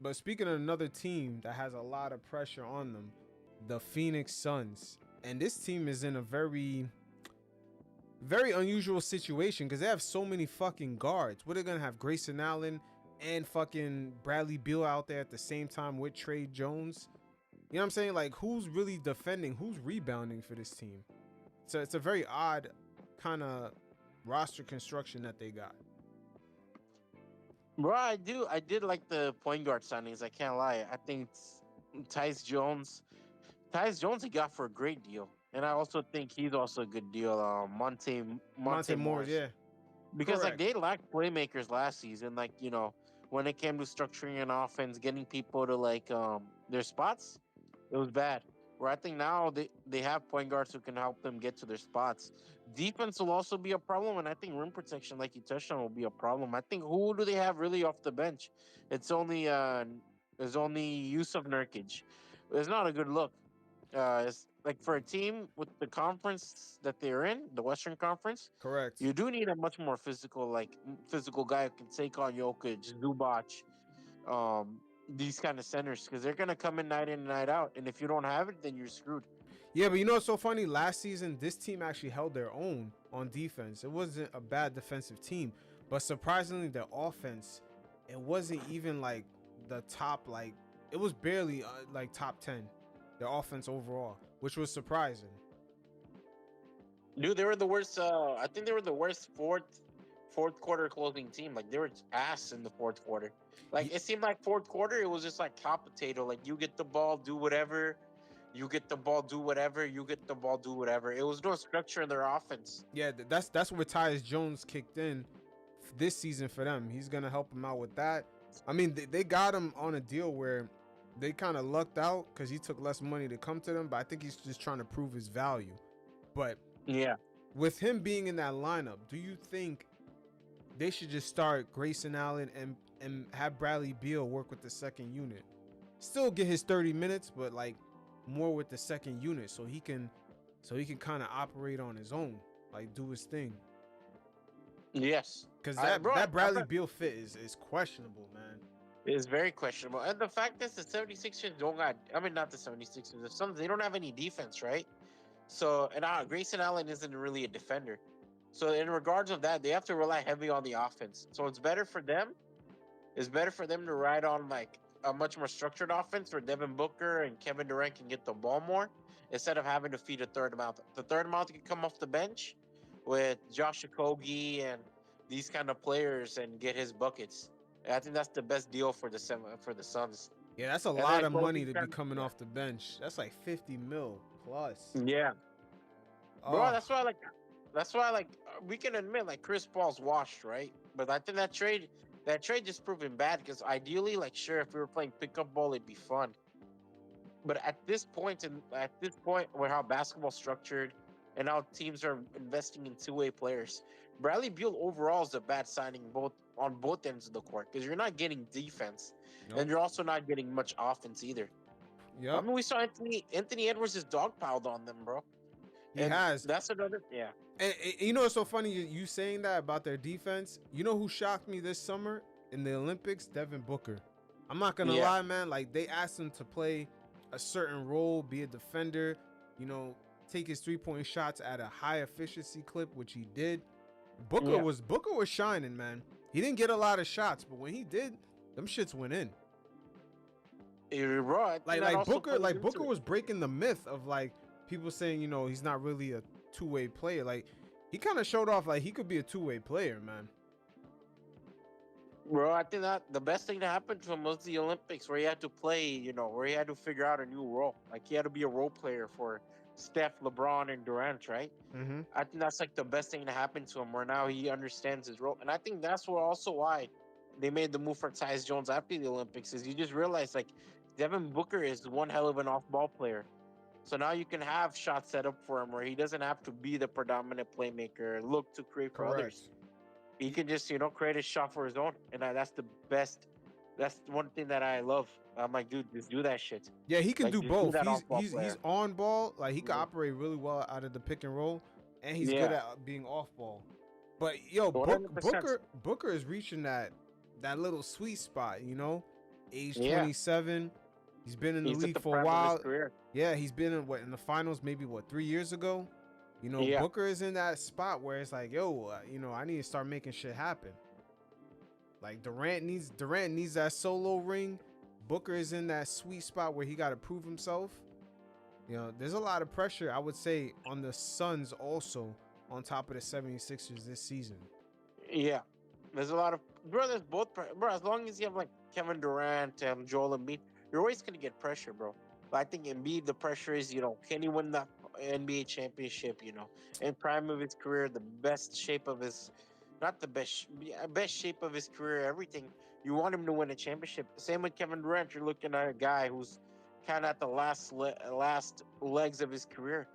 But speaking of another team that has a lot of pressure on them, the Phoenix Suns. And this team is in a very, very unusual situation because they have so many fucking guards. What, are they gonna have Grayson Allen and fucking Bradley Beal out there at the same time with Trey Jones? You know what I'm saying? Like, who's really defending? Who's rebounding for this team? So it's a very odd kind of roster construction that they got. Bro, I did like the point guard signings. I can't lie. I think Tyus Jones, Tyus Jones, he got for a great deal, and I also think he's also a good deal. Monte Monte Morris, Morris, yeah, because like correct. they lacked playmakers last season. Like when it came to structuring an offense, getting people to like their spots, it was bad. Where I think now they have point guards who can help them get to their spots. Defense will also be a problem, and I think rim protection, like you touched on, will be a problem. I think who do they have really off the bench? It's only there's only Yusuf Nurkic. It's not a good look. It's like for a team with the conference that they're in, the Western Conference, Correct. you do need a much more physical guy who can take on Jokic, Zubac, these kind of centers because they're gonna come in and night out, and if you don't have it, then you're screwed. Yeah, but you know what's so funny? Last season, this team actually held their own on defense. It wasn't a bad defensive team, but surprisingly, their offense, it wasn't even like the top, like, it was barely like top 10, their offense overall, which was surprising. Dude, they were the worst. I think they were the worst fourth quarter closing team. Like they were ass in the fourth quarter. Like Ye- it seemed like fourth quarter, it was just like hot potato. Like you get the ball, do whatever. You get the ball, do whatever. You get the ball, do whatever. It was no structure in their offense. Yeah, that's where Tyus Jones kicked in this season for them. He's gonna help them out with that. I mean, they got him on a deal where they kind of lucked out because he took less money to come to them, but I think he's just trying to prove his value. But Yeah. with him being in that lineup, do you think they should just start Grayson Allen and have Bradley Beal work with the second unit? Still get his 30 minutes, but like more with the second unit so he can kind of operate on his own, like do his thing. Yes. Cause I, that bro, that Bradley Beal fit is questionable, man. It's very questionable. And the fact is the 76ers don't got I mean not the 76ers, the Suns, they don't have any defense, right? So and Grayson Allen isn't really a defender. So in regards of that, they have to rely heavy on the offense. So it's better for them. It's better for them to ride on like a much more structured offense where Devin Booker and Kevin Durant can get the ball more instead of having to feed a third amount. The third amount can come off the bench with Josh Okogie and these kind of players and get his buckets. And I think that's the best deal for for the Suns. Yeah, that's a And lot then of money closing to be term, coming off the bench. That's like 50 mil plus. yeah, bro. Oh, That's why like we can admit like Chris Paul's washed, right? But I think that trade just proven bad because ideally, like sure, if we were playing pickup ball, it'd be fun. But at this point where how basketball's structured and how teams are investing in two-way players, Bradley Beal overall is a bad signing both on both ends of the court because you're not getting defense and nope. you're also not getting much offense either. I Yep. mean, we saw Anthony Edwards is dogpiled on them, bro, He and has. that's another yeah. And you know what's so funny? You saying that about their defense. You know who shocked me this summer in the Olympics? Devin Booker. I'm not gonna Yeah, lie, man. Like they asked him to play a certain role, be a defender. You know, take his 3-point shots at a high efficiency clip, which he did. yeah. Booker was shining, man. He didn't get a lot of shots, but when he did, them shits went in. You're right. And that Like also Booker, plays like into Booker it. was breaking the myth of like people saying, he's not really a two-way player. Like he kind of showed off like he could be a two-way player, man. Bro, I think that the best thing that happened to him was the Olympics, where he had to play, where he had to figure out a new role. Like he had to be a role player for Steph, LeBron, and Durant, right? Mm-hmm. I think that's like the best thing that happened to him, where now he understands his role, and I think that's also why they made the move for Tyus Jones after the Olympics. Is you just realize like Devin Booker is one hell of an off-ball player, so now you can have shots set up for him where he doesn't have to be the predominant playmaker, look to create for others. Correct. He can just create a shot for his own, and that's the best. That's one thing that I love. I'm like, dude, just do that shit. Yeah, he can Like, do just be both. that He's off-ball he's he's player. on ball, like he can Yeah. operate really well out of the pick and roll, and he's good Yeah, at being off ball. But yo, 100%. Booker is reaching that little sweet spot. age Yeah, 27. He's been in the he's at league the for a prime of his while. career. Yeah, he's been in the finals maybe 3 years ago. Yeah, Booker is in that spot where it's like, yo, I need to start making shit happen. Like Durant needs that solo ring. Booker is in that sweet spot where he got to prove himself. There's a lot of pressure, I would say, on the Suns also on top of the 76ers this season. yeah. There's a lot of bro. There's bro. As long as you have like Kevin Durant, Joel Embiid, you're always gonna get pressure, bro. But I think Embiid, the pressure is, can he win the NBA championship? In prime of his career, the best shape of his, not the best shape of his career. Everything you want him to win a championship. Same with Kevin Durant. You're looking at a guy who's kind of at the last legs of his career.